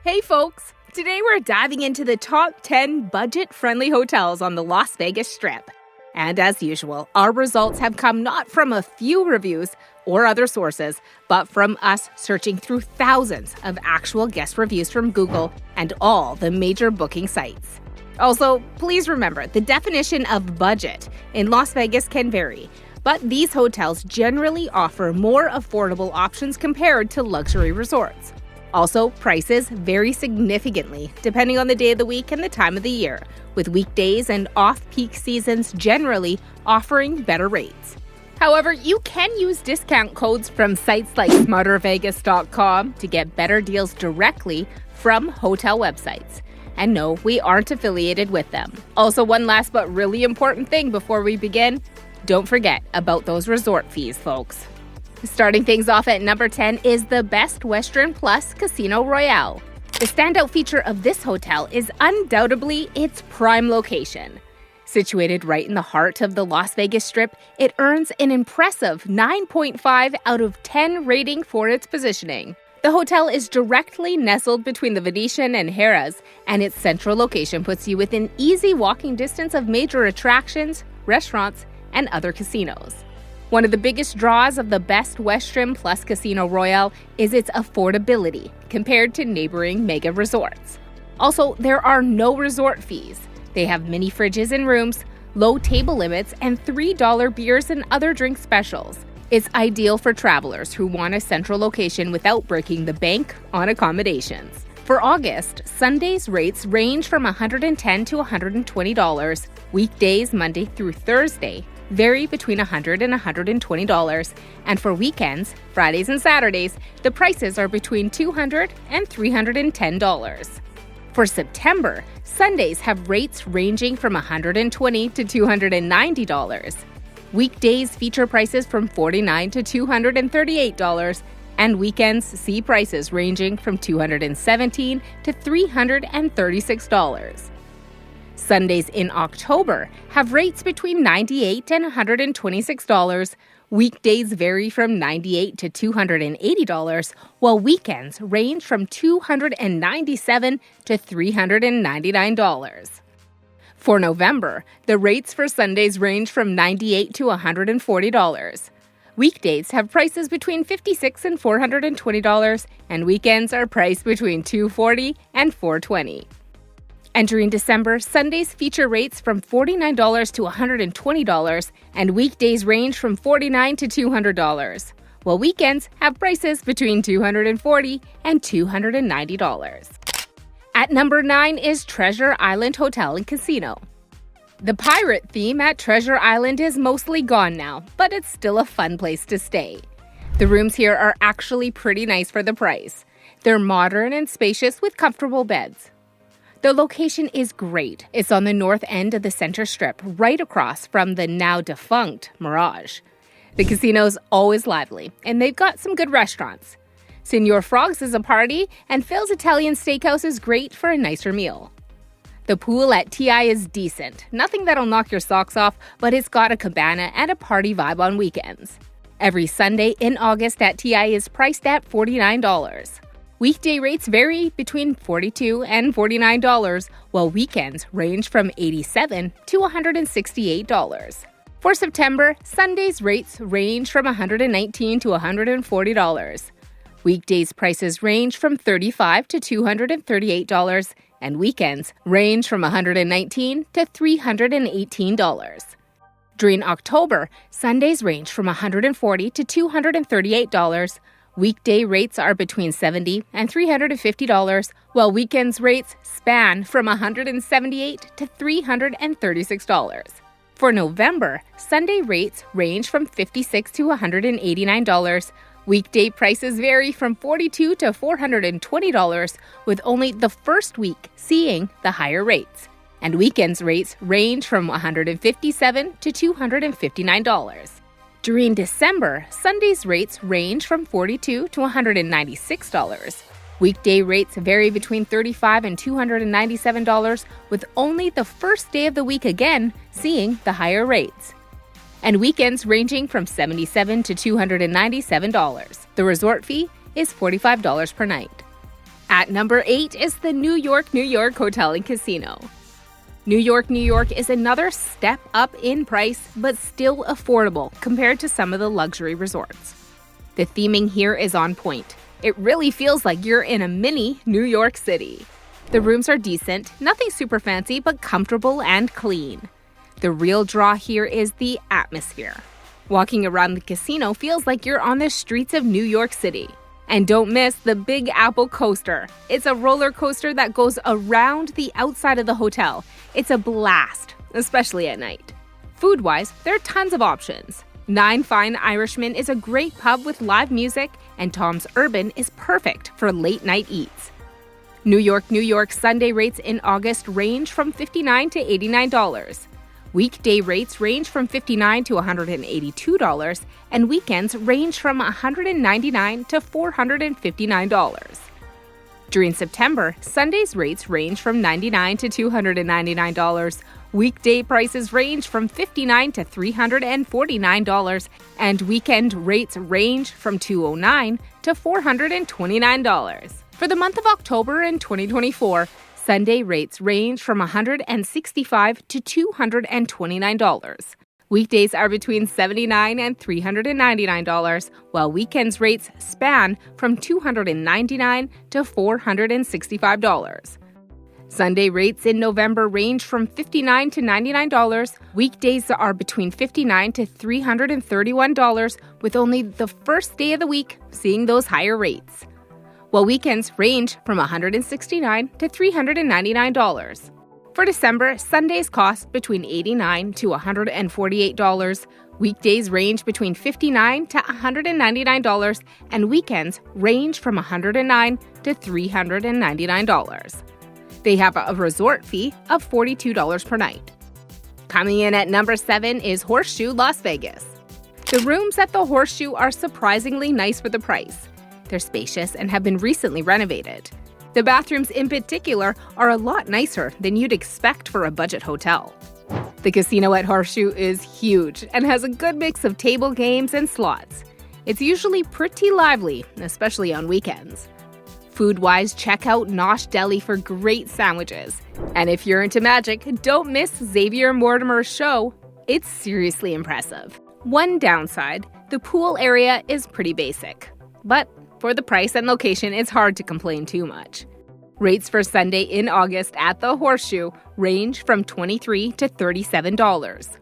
Hey folks! Today we're diving into the top 10 budget-friendly hotels on the Las Vegas Strip. And as usual, our results have come not from a few reviews or other sources, but from us searching through thousands of actual guest reviews from Google and all the major booking sites. Also, please remember, the definition of budget in Las Vegas can vary, but these hotels generally offer more affordable options compared to luxury resorts. Also, prices vary significantly depending on the day of the week and the time of the year, with weekdays and off-peak seasons generally offering better rates. However, you can use discount codes from sites like smartervegas.com to get better deals directly from hotel websites. And no, we aren't affiliated with them. Also, one last but really important thing before we begin, don't forget about those resort fees, folks. Starting things off at number 10 is the Best Western Plus Casino Royale. The standout feature of this hotel is undoubtedly its prime location. Situated right in the heart of the Las Vegas Strip, it earns an impressive 9.5 out of 10 rating for its positioning. The hotel is directly nestled between the Venetian and Harrah's, and its central location puts you within easy walking distance of major attractions, restaurants, and other casinos. One of the biggest draws of the Best Western Plus Casino Royale is its affordability compared to neighboring mega resorts. Also, there are no resort fees. They have mini fridges in rooms, low table limits, and $3 beers and other drink specials. It's ideal for travelers who want a central location without breaking the bank on accommodations. For August, Sunday's rates range from $110 to $120. Weekdays, Monday through Thursday, vary between $100 and $120, and for weekends, Fridays and Saturdays, the prices are between $200 and $310. For September, Sundays have rates ranging from $120 to $290. Weekdays feature prices from $49 to $238, and weekends see prices ranging from $217 to $336. Sundays in October have rates between $98 and $126. Weekdays vary from $98 to $280, while weekends range from $297 to $399. For November, the rates for Sundays range from $98 to $140. Weekdays have prices between $56 and $420, and weekends are priced between $240 and $420. Entering December, Sundays feature rates from $49 to $120, and weekdays range from $49 to $200, while weekends have prices between $240 and $290. At number 9 is Treasure Island Hotel and Casino. The pirate theme at Treasure Island is mostly gone now, but it's still a fun place to stay. The rooms here are actually pretty nice for the price. They're modern and spacious with comfortable beds. The location is great. It's on the north end of the center strip, right across from the now-defunct Mirage. The casino's always lively, and they've got some good restaurants. Senor Frog's is a party, and Phil's Italian Steakhouse is great for a nicer meal. The pool at TI is decent. Nothing that'll knock your socks off, but it's got a cabana and a party vibe on weekends. Every Sunday in August at TI is priced at $49. Weekday rates vary between $42 and $49, while weekends range from $87 to $168. For September, Sundays rates range from $119 to $140. Weekdays prices range from $35 to $238, and weekends range from $119 to $318. During October, Sundays range from $140 to $238. Weekday rates are between $70 and $350, while weekends rates span from $178 to $336. For November, Sunday rates range from $56 to $189. Weekday prices vary from $42 to $420, with only the first week seeing the higher rates. And weekends rates range from $157 to $259. During December, Sundays rates range from $42 to $196. Weekday rates vary between $35 and $297, with only the first day of the week again seeing the higher rates. And weekends ranging from $77 to $297. The resort fee is $45 per night. At number 8 is the New York, New York Hotel and Casino. New York, New York is another step up in price, but still affordable compared to some of the luxury resorts. The theming here is on point. It really feels like you're in a mini New York City. The rooms are decent, nothing super fancy, but comfortable and clean. The real draw here is the atmosphere. Walking around the casino feels like you're on the streets of New York City. And don't miss the Big Apple Coaster. It's a roller coaster that goes around the outside of the hotel. It's a blast, especially at night. Food-wise, there are tons of options. Nine Fine Irishman is a great pub with live music, and Tom's Urban is perfect for late-night eats. New York, New York Sunday rates in August range from $59 to $89. Weekday rates range from $59 to $182, and weekends range from $199 to $459. During September, Sundays rates range from $99 to $299. Weekday prices range from $59 to $349, and weekend rates range from $209 to $429. For the month of October in 2024, Sunday rates range from $165 to $229. Weekdays are between $79 and $399, while weekends rates span from $299 to $465. Sunday rates in November range from $59 to $99. Weekdays are between $59 to $331, with only the first day of the week seeing those higher rates, while weekends range from $169 to $399. For December, Sundays cost between $89 to $148, weekdays range between $59 to $199, and weekends range from $109 to $399. They have a resort fee of $42 per night. Coming in at number 7 is Horseshoe Las Vegas. The rooms at the Horseshoe are surprisingly nice for the price. They're spacious and have been recently renovated. The bathrooms in particular are a lot nicer than you'd expect for a budget hotel. The casino at Horseshoe is huge and has a good mix of table games and slots. It's usually pretty lively, especially on weekends. Food-wise, check out Nosh Deli for great sandwiches. And if you're into magic, don't miss Xavier Mortimer's show. It's seriously impressive. One downside, the pool area is pretty basic. But for the price and location, it's hard to complain too much. Rates for Sunday in August at the Horseshoe range from $23 to $37.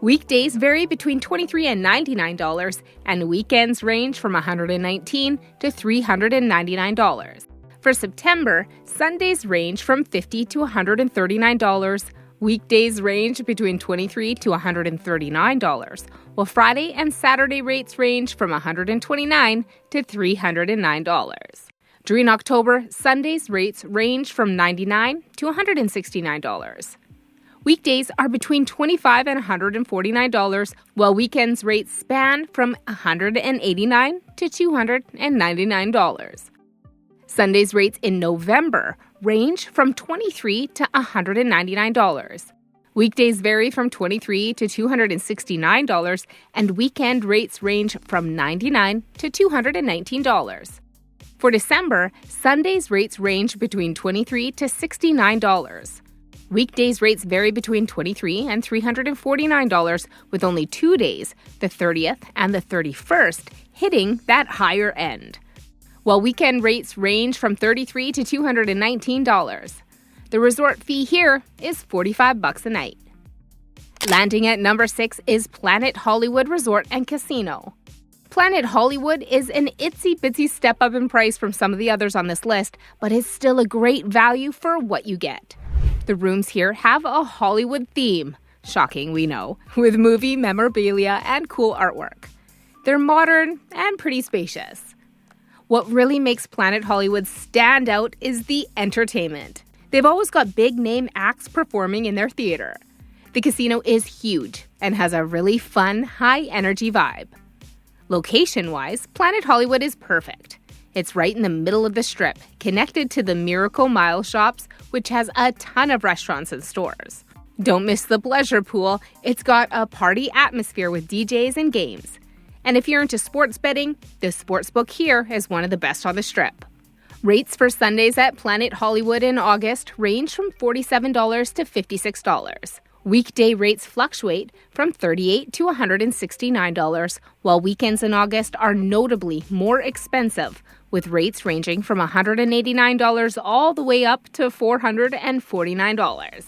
Weekdays vary between $23 and $99, and weekends range from $119 to $399. For September, Sundays range from $50 to $139. Weekdays range between $23 to $139, while Friday and Saturday rates range from $129 to $309. During October, Sundays rates range from $99 to $169. Weekdays are between $25 and $149, while weekends rates span from $189 to $299. Sundays rates in November range from $23 to $199. Weekdays vary from $23 to $269, and weekend rates range from $99 to $219. For December, Sundays rates range between $23 to $69. Weekdays rates vary between $23 and $349, with only 2 days, the 30th and the 31st, hitting that higher end, while weekend rates range from $33 to $219. The resort fee here is $45 a night. Landing at number 6 is Planet Hollywood Resort and Casino. Planet Hollywood is an itsy-bitsy step up in price from some of the others on this list, but is still a great value for what you get. The rooms here have a Hollywood theme, shocking we know, with movie memorabilia and cool artwork. They're modern and pretty spacious. What really makes Planet Hollywood stand out is the entertainment. They've always got big-name acts performing in their theater. The casino is huge and has a really fun, high-energy vibe. Location-wise, Planet Hollywood is perfect. It's right in the middle of the Strip, connected to the Miracle Mile shops, which has a ton of restaurants and stores. Don't miss the pleasure pool. It's got a party atmosphere with DJs and games. And if you're into sports betting, the sportsbook here is one of the best on the Strip. Rates for Sundays at Planet Hollywood in August range from $47 to $56. Weekday rates fluctuate from $38 to $169, while weekends in August are notably more expensive, with rates ranging from $189 all the way up to $449.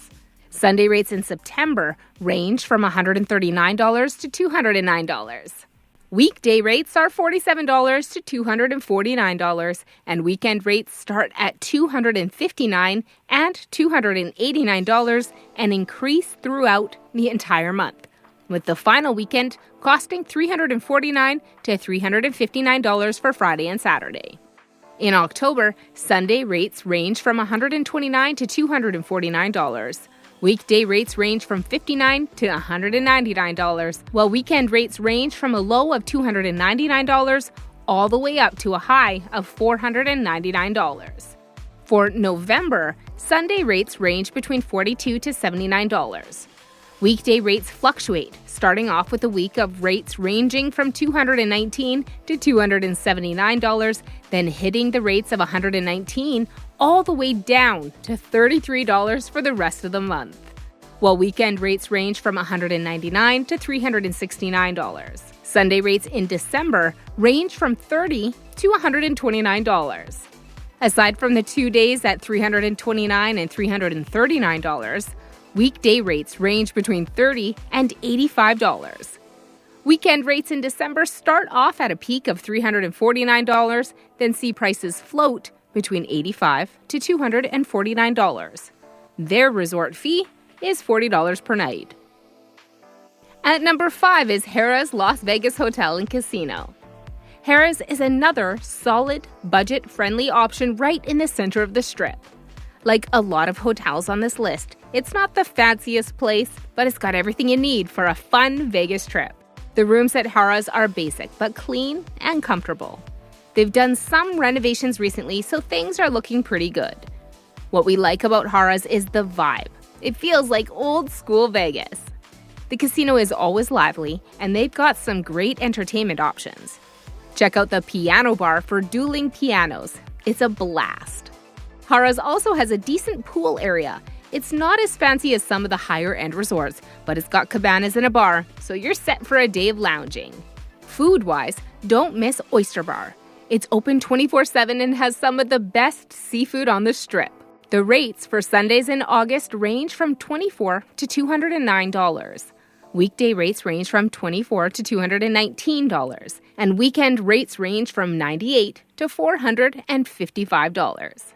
Sunday rates in September range from $139 to $209. Weekday rates are $47 to $249, and weekend rates start at $259 and $289 and increase throughout the entire month, with the final weekend costing $349 to $359 for Friday and Saturday. In October, Sunday rates range from $129 to $249. Weekday rates range from $59 to $199, while weekend rates range from a low of $299 all the way up to a high of $499. For November, Sunday rates range between $42 to $79. Weekday rates fluctuate, starting off with a week of rates ranging from $219 to $279, then hitting the rates of $119 all the way down to $33 for the rest of the month, while weekend rates range from $199 to $369. Sunday rates in December range from $30 to $129. Aside from the 2 days at $329 and $339, weekday rates range between $30 and $85. Weekend rates in December start off at a peak of $349, then see prices float between $85 to $249. Their resort fee is $40 per night. At number 5 is Harrah's Las Vegas Hotel and Casino. Harrah's is another solid, budget-friendly option right in the center of the Strip. Like a lot of hotels on this list, it's not the fanciest place, but it's got everything you need for a fun Vegas trip. The rooms at Harrah's are basic, but clean and comfortable. They've done some renovations recently, so things are looking pretty good. What we like about Harrah's is the vibe. It feels like old school Vegas. The casino is always lively, and they've got some great entertainment options. Check out the piano bar for dueling pianos. It's a blast. Harrah's also has a decent pool area. It's not as fancy as some of the higher-end resorts, but it's got cabanas and a bar, so you're set for a day of lounging. Food-wise, don't miss Oyster Bar. It's open 24/7 and has some of the best seafood on the Strip. The rates for Sundays in August range from $24 to $209. Weekday rates range from $24 to $219, and weekend rates range from $98 to $455.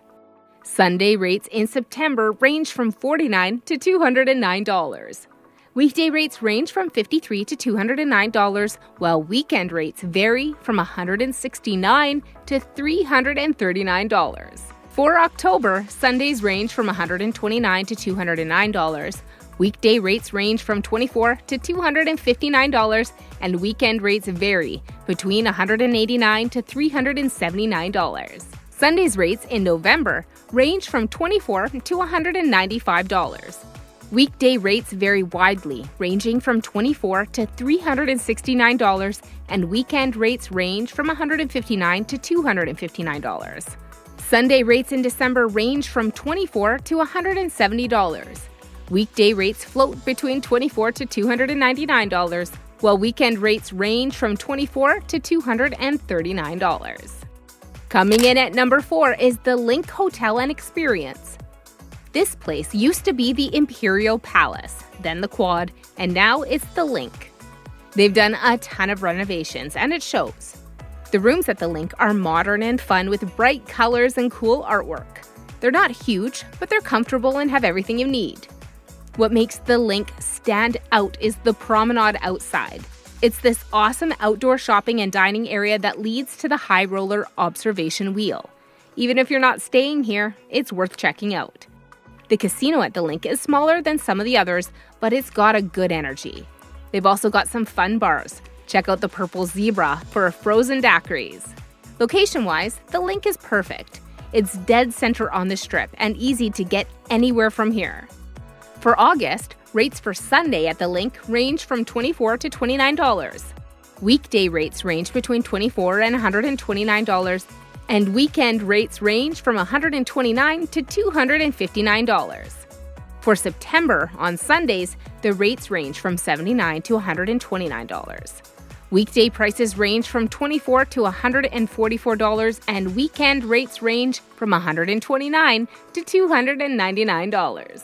Sunday rates in September range from $49 to $209. Weekday rates range from $53 to $209, while weekend rates vary from $169 to $339. For October, Sundays range from $129 to $209. Weekday rates range from $24 to $259, and weekend rates vary between $189 to $379. Sundays rates in November range from $24 to $195. Weekday rates vary widely, ranging from $24 to $369, and weekend rates range from $159 to $259. Sunday rates in December range from $24 to $170. Weekday rates float between $24 to $299, while weekend rates range from $24 to $239. Coming in at number 4 is the Link Hotel and Experience. This place used to be the Imperial Palace, then the Quad, and now it's the Link. They've done a ton of renovations, and it shows. The rooms at the Link are modern and fun with bright colors and cool artwork. They're not huge, but they're comfortable and have everything you need. What makes the Link stand out is the promenade outside. It's this awesome outdoor shopping and dining area that leads to the High Roller observation wheel. Even if you're not staying here, it's worth checking out. The casino at the Link is smaller than some of the others, but it's got a good energy. They've also got some fun bars. Check out the Purple Zebra for frozen daiquiris. Location-wise, the Link is perfect. It's dead center on the Strip and easy to get anywhere from here. For August, rates for Sunday at the Link range from $24 to $29. Weekday rates range between $24 and $129, And weekend rates range from $129 to $259. For September, on Sundays, the rates range from $79 to $129. Weekday prices range from $24 to $144, and weekend rates range from $129 to $299.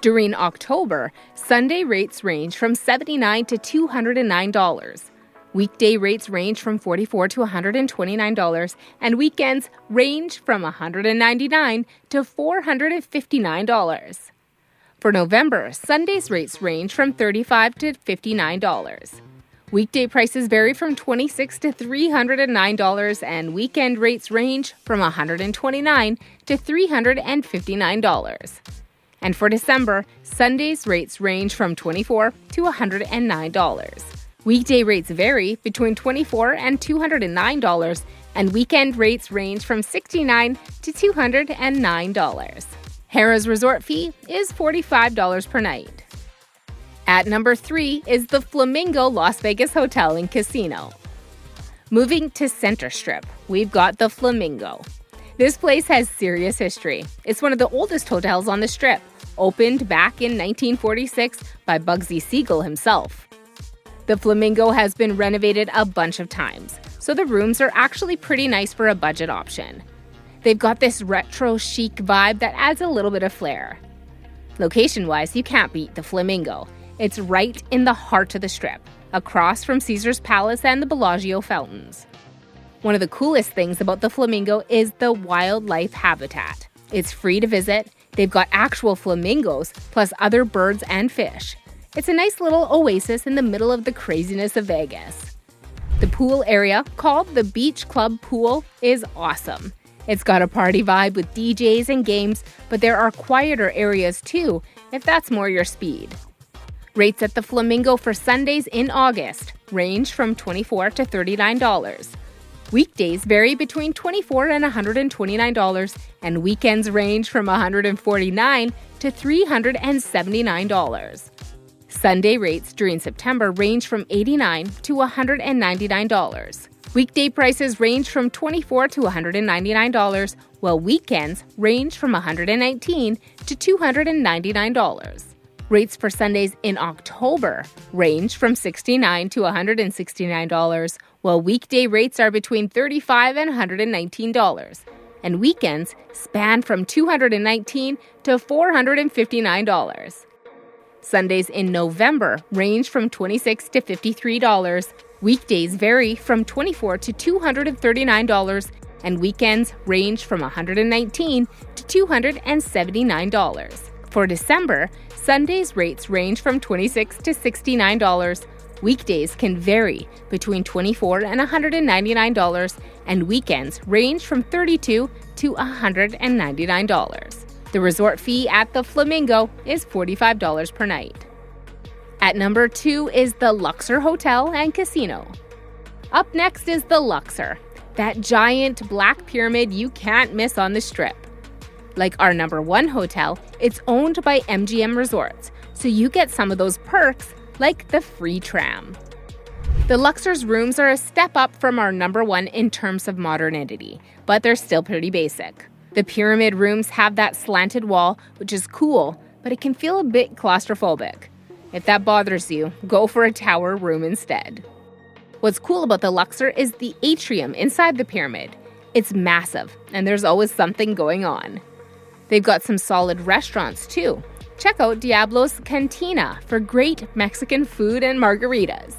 During October, Sunday rates range from $79 to $209. Weekday rates range from $44 to $129, and weekends range from $199 to $459. For November, Sunday's rates range from $35 to $59. Weekday prices vary from $26 to $309, and weekend rates range from $129 to $359. And for December, Sunday's rates range from $24 to $109. Weekday rates vary between $24 and $209, and weekend rates range from $69 to $209. Harrah's resort fee is $45 per night. At number 3 is the Flamingo Las Vegas Hotel and Casino. Moving to Center Strip, we've got the Flamingo. This place has serious history. It's one of the oldest hotels on the Strip, opened back in 1946 by Bugsy Siegel himself. The Flamingo has been renovated a bunch of times, so the rooms are actually pretty nice for a budget option. They've got this retro chic vibe that adds a little bit of flair. Location-wise, you can't beat the Flamingo. It's right in the heart of the Strip, across from Caesar's Palace and the Bellagio fountains. One of the coolest things about the Flamingo is the wildlife habitat. It's free to visit. They've got actual flamingos, plus other birds and fish. It's a nice little oasis in the middle of the craziness of Vegas. The pool area, called the Beach Club Pool, is awesome. It's got a party vibe with DJs and games, but there are quieter areas too, if that's more your speed. Rates at the Flamingo for Sundays in August range from $24 to $39. Weekdays vary between $24 and $129, and weekends range from $149 to $379. Sunday rates during September range from $89 to $199. Weekday prices range from $24 to $199, while weekends range from $119 to $299. Rates for Sundays in October range from $69 to $169, while weekday rates are between $35 and $119, and weekends span from $219 to $459. Sundays in November range from $26 to $53, weekdays vary from $24 to $239, and weekends range from $119 to $279. For December, Sundays rates range from $26 to $69, weekdays can vary between $24 and $199, and weekends range from $32 to $199. The resort fee at the Flamingo is $45 per night. At number 2 is the Luxor Hotel and Casino. Up next is the Luxor, that giant black pyramid you can't miss on the Strip. Like our number 1 hotel, it's owned by MGM Resorts, so you get some of those perks like the free tram. The Luxor's rooms are a step up from our number 1 in terms of modernity, but they're still pretty basic. The pyramid rooms have that slanted wall, which is cool, but it can feel a bit claustrophobic. If that bothers you, go for a tower room instead. What's cool about the Luxor is the atrium inside the pyramid. It's massive, and there's always something going on. They've got some solid restaurants, too. Check out Diablo's Cantina for great Mexican food and margaritas.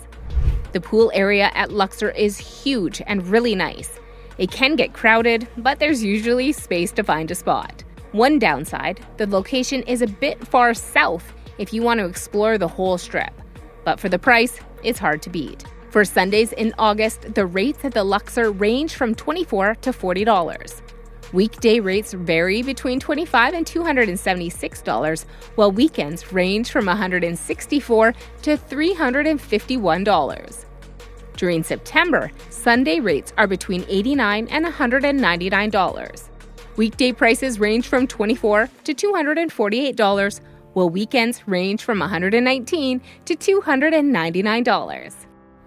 The pool area at Luxor is huge and really nice. It can get crowded, but there's usually space to find a spot. One downside, the location is a bit far south if you want to explore the whole Strip. But for the price, it's hard to beat. For Sundays in August, the rates at the Luxor range from $24 to $40. Weekday rates vary between $25 and $276, while weekends range from $164 to $351. During September, Sunday rates are between $89 and $199. Weekday prices range from $24 to $248, while weekends range from $119 to $299.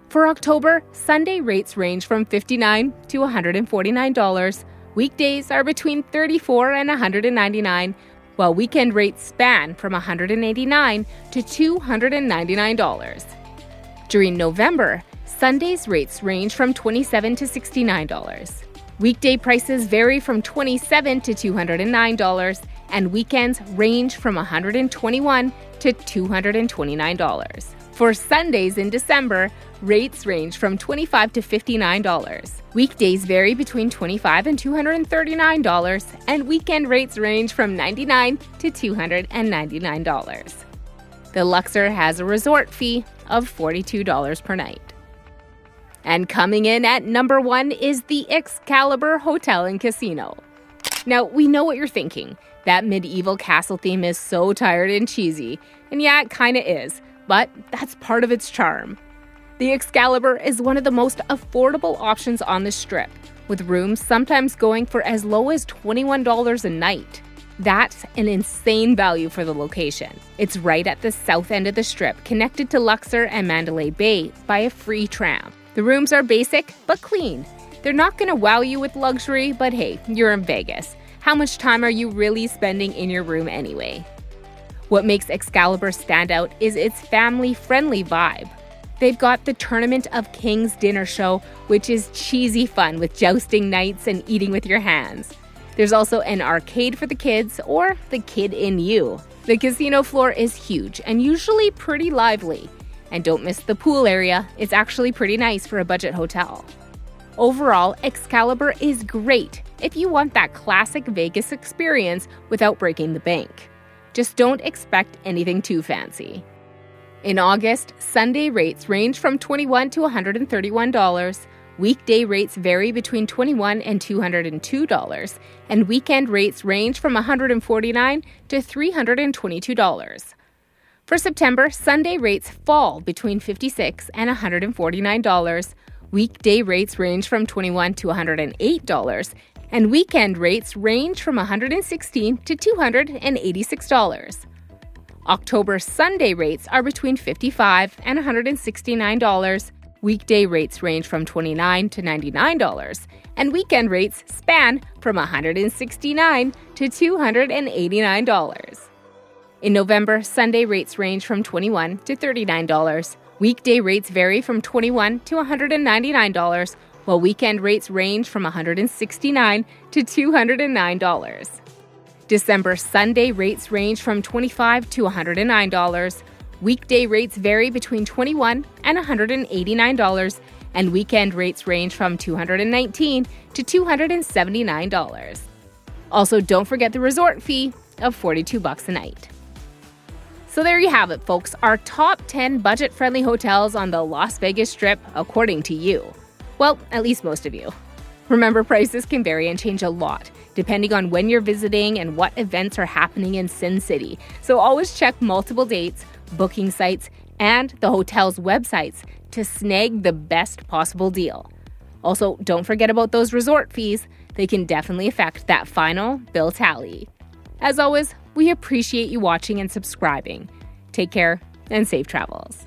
For October, Sunday rates range from $59 to $149. Weekdays are between $34 and $199, while weekend rates span from $189 to $299. During November, Sundays rates range from $27 to $69. Weekday prices vary from $27 to $209, and weekends range from $121 to $229. For Sundays in December, rates range from $25 to $59. Weekdays vary between $25 and $239, and weekend rates range from $99 to $299. The Luxor has a resort fee of $42 per night. And coming in at number 1 is the Excalibur Hotel and Casino. Now, we know what you're thinking. That medieval castle theme is so tired and cheesy. And yeah, it kinda is, but that's part of its charm. The Excalibur is one of the most affordable options on the Strip, with rooms sometimes going for as low as $21 a night. That's an insane value for the location. It's right at the south end of the Strip, connected to Luxor and Mandalay Bay by a free tram. The rooms are basic but clean. They're not going to wow you with luxury, but hey, you're in Vegas. How much time are you really spending in your room anyway? What makes Excalibur stand out is its family-friendly vibe. They've got the Tournament of Kings dinner show, which is cheesy fun with jousting nights and eating with your hands. There's also an arcade for the kids, or the kid in you. The casino floor is huge and usually pretty lively. And don't miss the pool area, it's actually pretty nice for a budget hotel. Overall, Excalibur is great if you want that classic Vegas experience without breaking the bank. Just don't expect anything too fancy. In August, Sunday rates range from $21 to $131. Weekday rates vary between $21 and $202, and weekend rates range from $149 to $322. For September, Sunday rates fall between $56 and $149. Weekday rates range from $21 to $108, and weekend rates range from $116 to $286. October Sunday rates are between $55 and $169. Weekday rates range from $29 to $99, and weekend rates span from $169 to $289. In November, Sunday rates range from $21 to $39. Weekday rates vary from $21 to $199, while weekend rates range from $169 to $209. December Sunday rates range from $25 to $109. Weekday rates vary between $21 and $189, and weekend rates range from $219 to $279. Also, don't forget the resort fee of $42 a night. So there you have it, folks, our top 10 budget-friendly hotels on the Las Vegas Strip, according to you. Well, at least most of you. Remember, prices can vary and change a lot, depending on when you're visiting and what events are happening in Sin City. So always check multiple dates, booking sites, and the hotel's websites to snag the best possible deal. Also, don't forget about those resort fees. They can definitely affect that final bill tally. As always, we appreciate you watching and subscribing. Take care and safe travels.